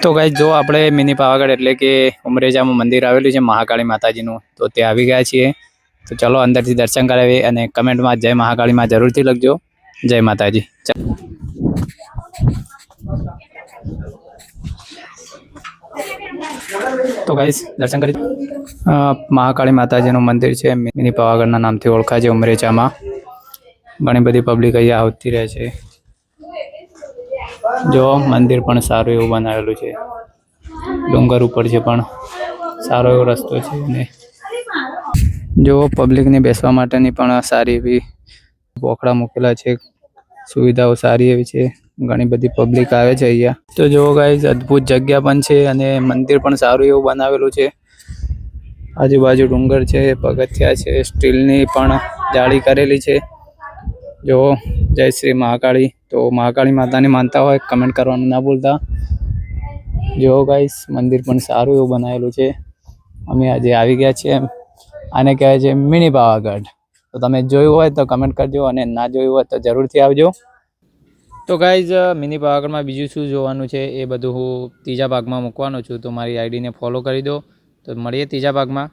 તો ગાઈસ જો આપણે મિની પાવાગઢ એટલે કે ઉમરેજામાં મંદિર આવેલું છે મહાકાળી માતાજીનું, તો ત્યાં આવી ગયા છીએ. તો ચલો અંદરથી દર્શન કરાવીએ અને કમેન્ટમાં જય મહાકાળી માં જરૂરથી લખજો. જય માતાજી. તો ગાઈસ દર્શન કરી મહાકાળી માતાજીનું મંદિર છે, મિની પાવાગઢના નામથી ઓળખાય છે ઉમરેજામાં. ઘણી બધી પબ્લિક અહીંયા આવતી રહે છે. જો મંદિર પણ સારું એવું બનાવેલું છે, ડુંગર ઉપર છે પણ સારો એવો રસ્તો છે. અને જો પબ્લિકને બેસવા માટેની પણ સારી એવી બોકડા મૂકેલા છે, સુવિધાઓ સારી એવી છે. ઘણી બધી પબ્લિક આવે છે અહીંયા. તો જો ગાઈસ અદ્ભુત જગ્યા પણ છે અને મંદિર પણ સારું એવું બનાવેલું છે. આજુબાજુ ડુંગર છે, પગથિયા છે, સ્ટીલની પણ જાળી કરેલી છે. જો જય શ્રી મહાકાળી. તો મહાકાળી માતાને માનતા હોય કમેન્ટ કરવાનું ના ભૂલતા. જો ગાઈસ મંદિર પણ સારું એવું બનાવેલું છે. અમે આજે આવી ગયા છીએ. આને કહેવાય છે મિની પાવાગઢ. તો તમે જોયું હોય તો કમેન્ટ કરજો અને ના જોયું હોય તો જરૂરથી આવજો. તો ગાઈઝ મિની પાવાગઢમાં બીજું શું જોવાનું છે એ બધું હું ત્રીજા ભાગમાં મૂકવાનો છું. તો મારી આઈડીને ફોલો કરી દો. તો મળીએ ત્રીજા ભાગમાં.